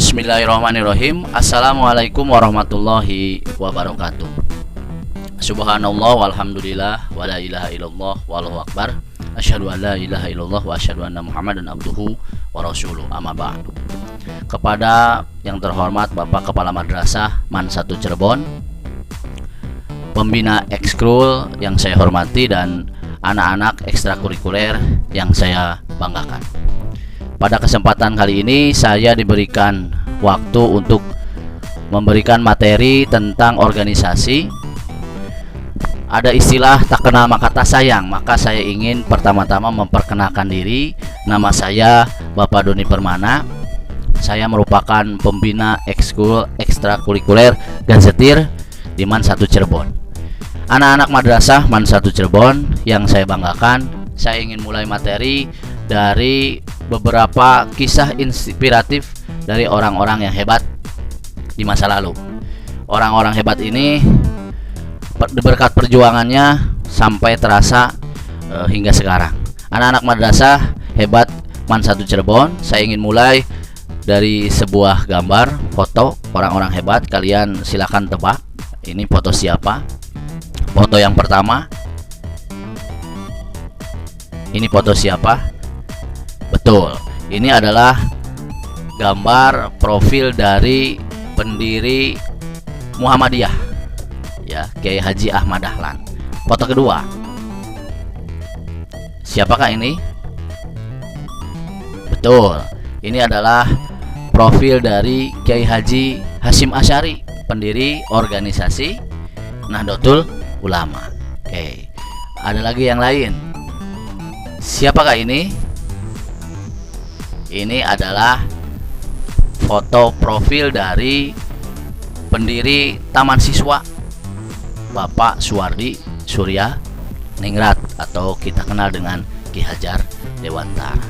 Bismillahirrahmanirrahim. Assalamualaikum warahmatullahi wabarakatuh. Subhanallah walhamdulillah wa la ilaha illallah wallahu akbar. Asyhadu an la ilaha illallah wa asyhadu anna Muhammadan abduhu wa rasuluh. Amma ba'du. Kepada yang terhormat Bapak Kepala Madrasah MAN 1 Cirebon, pembina ekskul yang saya hormati, dan anak-anak ekstrakurikuler yang saya banggakan. Pada kesempatan kali ini saya diberikan waktu untuk memberikan materi tentang organisasi. Ada istilah tak kenal maka tak sayang, maka saya ingin pertama-tama memperkenalkan diri. Nama saya Bapak Doni Permana. Saya merupakan pembina ekskul ekstrakurikuler Gazettir di MAN 1 Cirebon. Anak-anak madrasah MAN 1 Cirebon yang saya banggakan, saya ingin mulai materi dari beberapa kisah inspiratif dari orang-orang yang hebat di masa lalu. Orang-orang hebat ini berkat perjuangannya sampai terasa hingga sekarang. Anak-anak madrasah hebat MAN 1 Cirebon, saya ingin mulai dari sebuah gambar foto orang-orang hebat. Kalian silakan tebak ini foto siapa. Foto yang pertama, ini foto siapa? Betul, ini adalah gambar profil dari pendiri Muhammadiyah, ya, Kiai Haji Ahmad Dahlan. Foto kedua, siapakah ini? Betul, ini adalah profil dari Kiai Haji Hasyim Asy'ari, pendiri organisasi Nahdlatul Ulama. Oke, ada lagi yang lain. Siapakah ini? Ini adalah foto profil dari pendiri Taman Siswa, Bapak Suwardi Surya Ningrat, atau kita kenal dengan Ki Hajar Dewantara.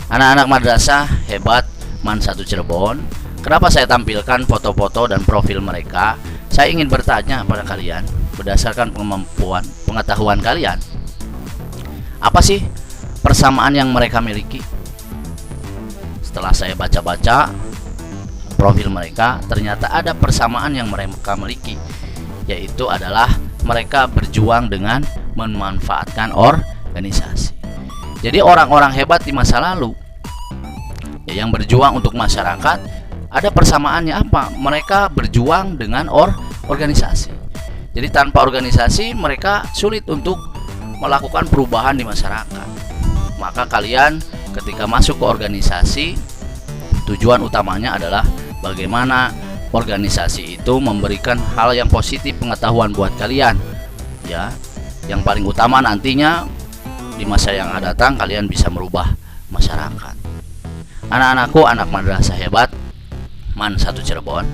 Anak-anak madrasah hebat MAN 1 Cirebon, kenapa saya tampilkan foto-foto dan profil mereka? Saya ingin bertanya pada kalian, berdasarkan kemampuan pengetahuan kalian, apa sih persamaan yang mereka miliki? Setelah saya baca-baca profil mereka, ternyata ada persamaan yang mereka miliki, yaitu adalah mereka berjuang dengan memanfaatkan organisasi. Jadi orang-orang hebat di masa lalu, ya, yang berjuang untuk masyarakat, ada persamaannya apa? Mereka berjuang dengan organisasi. Jadi tanpa organisasi mereka sulit untuk melakukan perubahan di masyarakat. Maka kalian ketika masuk ke organisasi, tujuan utamanya adalah bagaimana organisasi itu memberikan hal yang positif, pengetahuan buat kalian, ya. Yang paling utama nantinya di masa yang akan datang kalian bisa merubah masyarakat. Anak-anakku, anak madrasah hebat MAN 1 Cirebon,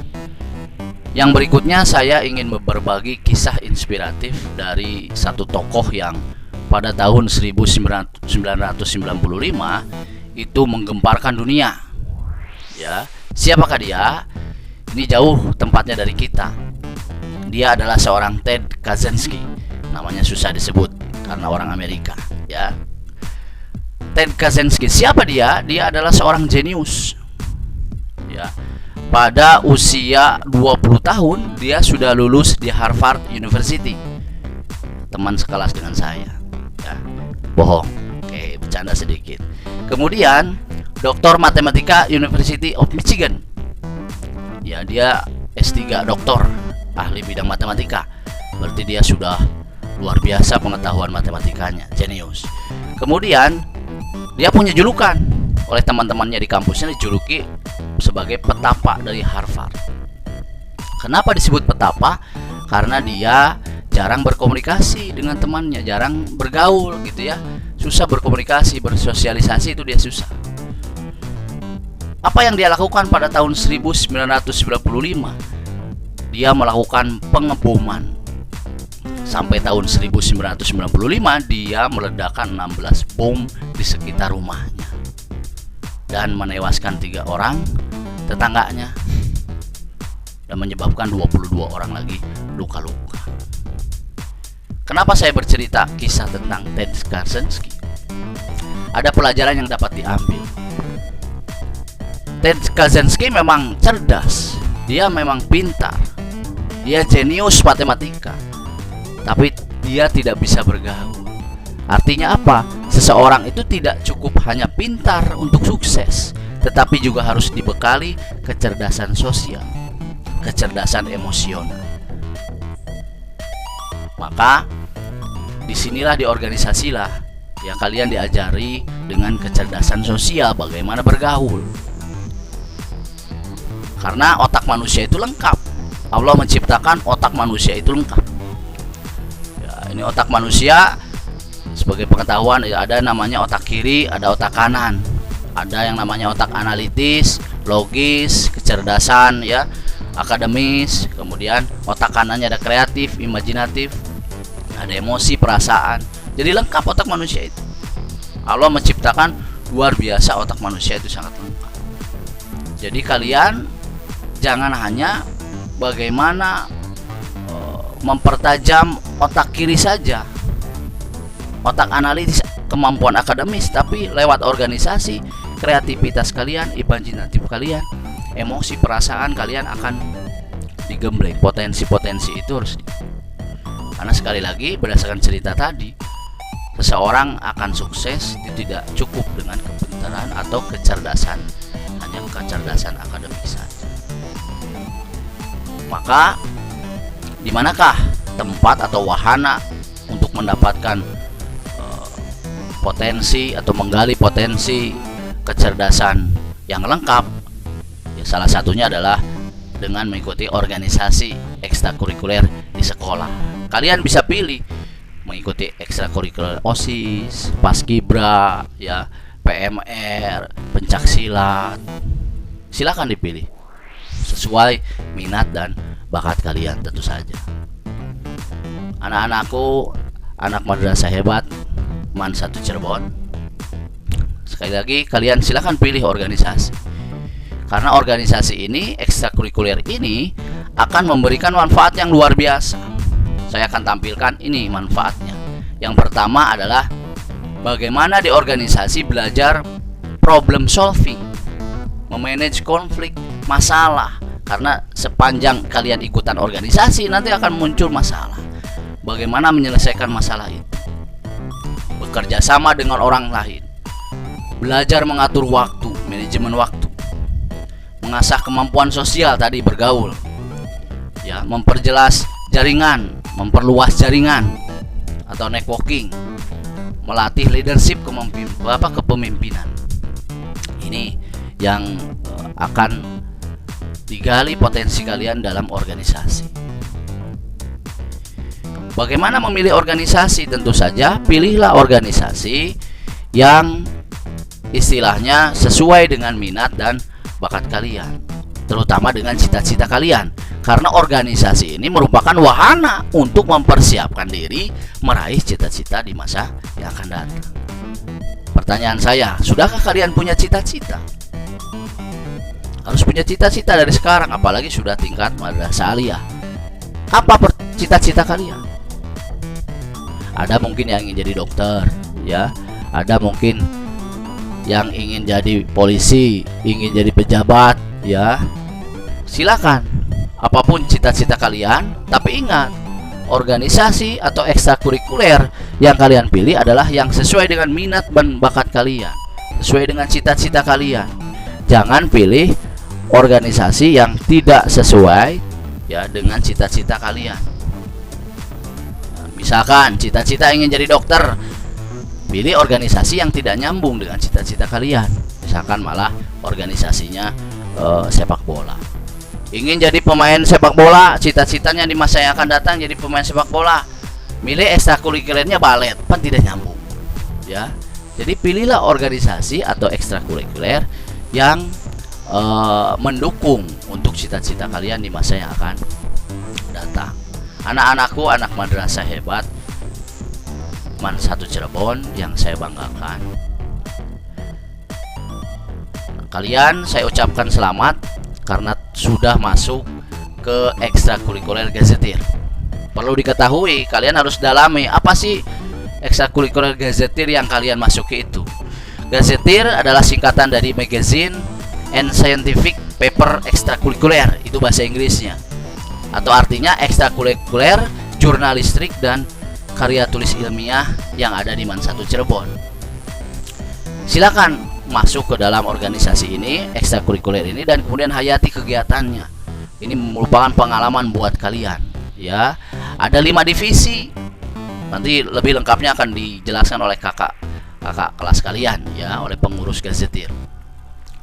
yang berikutnya saya ingin berbagi kisah inspiratif dari satu tokoh yang pada tahun 1995 itu menggemparkan dunia. Ya, siapakah dia? Ini jauh tempatnya dari kita. Dia adalah seorang Ted Kaczynski. Namanya susah disebut karena orang Amerika, ya. Ted Kaczynski, siapa dia? Dia adalah seorang jenius. Ya. Pada usia 20 tahun dia sudah lulus di Harvard University. Teman sekelas dengan saya, ya. Bohong. Oke, bercanda sedikit. Kemudian Doktor Matematika University of Michigan. Ya, dia S3 doktor, ahli bidang matematika. Berarti dia sudah luar biasa pengetahuan matematikanya, jenius. Kemudian dia punya julukan oleh teman-temannya di kampusnya, dijuluki sebagai petapa dari Harvard. Kenapa disebut petapa? Karena dia jarang berkomunikasi dengan temannya, jarang bergaul gitu ya. Susah berkomunikasi, bersosialisasi itu dia susah. Apa yang dia lakukan pada tahun 1995? Dia melakukan pengeboman. Sampai tahun 1995 dia meledakkan 16 bom di sekitar rumahnya dan menewaskan 3 orang tetangganya dan menyebabkan 22 orang lagi luka-luka. Kenapa saya bercerita kisah tentang Ted Kaczynski? Ada pelajaran yang dapat diambil. Ted Kaczynski memang cerdas, dia memang pintar, dia jenius matematika, tapi dia tidak bisa bergaul. Artinya apa? Seseorang itu tidak cukup hanya pintar untuk sukses, tetapi juga harus dibekali kecerdasan sosial, kecerdasan emosional. Maka disinilah di organisasilah ya kalian diajari dengan kecerdasan sosial bagaimana bergaul. Karena otak manusia itu lengkap. Allah menciptakan otak manusia itu lengkap. Ya, ini otak manusia sebagai pengetahuan ya, ada namanya otak kiri, ada otak kanan. Ada yang namanya otak analitis, logis, kecerdasan ya, akademis. Kemudian otak kanannya ada kreatif, imajinatif, ada emosi, perasaan. Jadi lengkap otak manusia itu. Allah menciptakan luar biasa otak manusia itu sangat lengkap. Jadi kalian jangan hanya bagaimana mempertajam otak kiri saja, otak analitis, kemampuan akademis, tapi lewat organisasi, kreativitas kalian, imajinatif kalian, emosi, perasaan kalian akan digembleng. Potensi-potensi itu harus karena sekali lagi berdasarkan cerita tadi, seseorang akan sukses tidak cukup dengan kepintaran atau kecerdasan, hanya kecerdasan akademis saja. Maka di manakah tempat atau wahana untuk mendapatkan potensi atau menggali potensi kecerdasan yang lengkap? Ya, salah satunya adalah dengan mengikuti organisasi ekstrakurikuler di sekolah. Kalian bisa pilih mengikuti ekstrakurikuler OSIS, Paskibra, ya, PMR, pencaksilat. Silakan dipilih sesuai minat dan bakat kalian tentu saja. Anak-anakku, anak madrasah hebat MAN 1 Cirebon, sekali lagi kalian silakan pilih organisasi. Karena organisasi ini, ekstrakurikuler ini akan memberikan manfaat yang luar biasa. Saya akan tampilkan ini manfaatnya. Yang pertama adalah bagaimana di organisasi belajar problem solving, memanage konflik, masalah. Karena sepanjang kalian ikutan organisasi nanti akan muncul masalah. Bagaimana menyelesaikan masalah itu? Bekerja sama dengan orang lain. Belajar mengatur waktu, manajemen waktu. Mengasah kemampuan sosial tadi, bergaul. Ya, memperjelas jaringan, memperluas jaringan atau networking. Melatih leadership, kepemimpinan. Ini yang akan digali potensi kalian dalam organisasi. Bagaimana memilih organisasi? Tentu saja pilihlah organisasi yang istilahnya sesuai dengan minat dan bakat kalian, terutama dengan cita-cita kalian. Karena organisasi ini merupakan wahana untuk mempersiapkan diri meraih cita-cita di masa yang akan datang. Pertanyaan saya, sudahkah kalian punya cita-cita? Harus punya cita-cita dari sekarang, apalagi sudah tingkat madrasah aliyah. Apa cita-cita kalian? Ada mungkin yang ingin jadi dokter, ya. Ada mungkin yang ingin jadi polisi, ingin jadi pejabat, ya. Silakan. Apapun cita-cita kalian, tapi ingat, organisasi atau ekstrakurikuler yang kalian pilih adalah yang sesuai dengan minat dan bakat kalian, sesuai dengan cita-cita kalian. Jangan pilih organisasi yang tidak sesuai ya dengan cita-cita kalian. Nah, misalkan cita-cita ingin jadi dokter, pilih organisasi yang tidak nyambung dengan cita-cita kalian. Misalkan malah organisasinya sepak bola. Ingin jadi pemain sepak bola, cita-citanya di masa yang akan datang jadi pemain sepak bola. Milih ekstrakurikulernya balet, kan tidak nyambung. Ya. Jadi pilihlah organisasi atau ekstrakurikuler yang mendukung untuk cita-cita kalian di masa yang akan datang. Anak-anakku, anak madrasah hebat MAN 1 Cirebon yang saya banggakan, kalian saya ucapkan selamat karena sudah masuk ke ekstrakurikuler gazetir. Perlu diketahui, kalian harus dalami apa sih ekstrakurikuler gazetir yang kalian masuki itu. Gazetir adalah singkatan dari magazine, and scientific paper ekstrakurikuler, itu bahasa Inggrisnya, atau artinya ekstrakurikuler, jurnalistik dan karya tulis ilmiah yang ada di MAN 1 Cirebon. Silakan masuk ke dalam organisasi ini, ekstrakurikuler ini, dan kemudian hayati kegiatannya. Ini merupakan pengalaman buat kalian ya. Ada 5 divisi. Nanti lebih lengkapnya akan dijelaskan oleh kakak kelas kalian ya, oleh pengurus gazetir.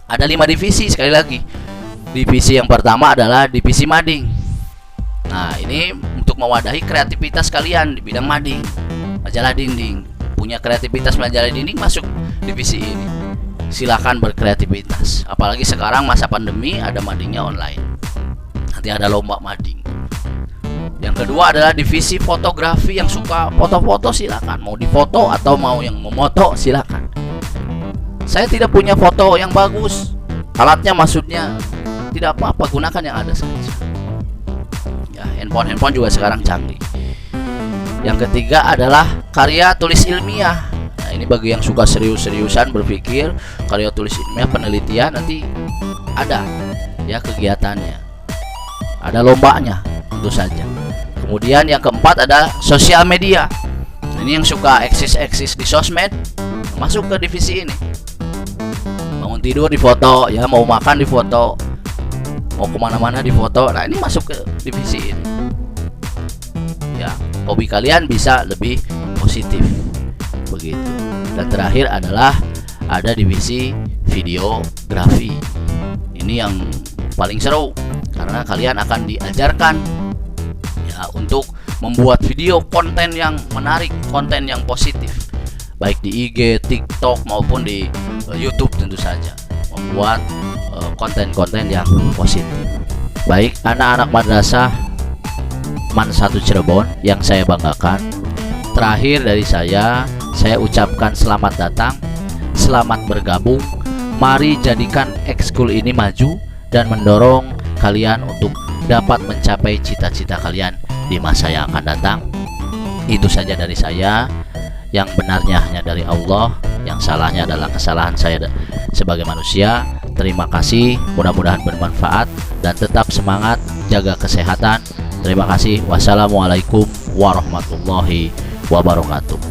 Ada 5 divisi, sekali lagi. Divisi yang pertama adalah divisi mading. Nah, ini untuk mewadahi kreativitas kalian di bidang mading, majalah dinding. Punya kreativitas majalah dinding, masuk divisi ini. Silakan berkreativitas. Apalagi sekarang masa pandemi, ada madingnya online. Nanti ada lomba mading. Yang kedua adalah divisi fotografi. Yang suka foto-foto silakan. Mau difoto atau mau yang memoto silakan. Saya tidak punya foto yang bagus, alatnya maksudnya, tidak apa-apa, gunakan yang ada saja ya. Handphone juga sekarang canggih. Yang ketiga adalah karya tulis ilmiah. Nah, ini bagi yang suka serius-seriusan berpikir karya tulis ilmiah, penelitian, nanti ada ya kegiatannya, ada lombanya tentu saja. Kemudian yang keempat ada sosial media. Ini yang suka eksis di sosmed, masuk ke divisi ini. Bangun tidur di foto ya, mau makan di foto, mau kemana-mana di foto. Nah, ini masuk ke divisi ini ya. Hobi kalian bisa lebih positif begitu. Dan terakhir adalah ada divisi videografi. Ini yang paling seru karena kalian akan diajarkan ya untuk membuat video, konten yang menarik, konten yang positif, baik di IG, TikTok maupun di YouTube tentu saja. Membuat konten-konten yang positif. Baik anak-anak madrasah MAN 1 Cirebon yang saya banggakan, terakhir dari saya ucapkan selamat datang, selamat bergabung. Mari jadikan ekskul ini maju dan mendorong kalian untuk dapat mencapai cita-cita kalian di masa yang akan datang. Itu saja dari saya. Yang benarnya hanya dari Allah, yang salahnya adalah kesalahan saya sebagai manusia. Terima kasih, mudah-mudahan bermanfaat dan tetap semangat, jaga kesehatan. Terima kasih. Wassalamualaikum warahmatullahi wabarakatuh.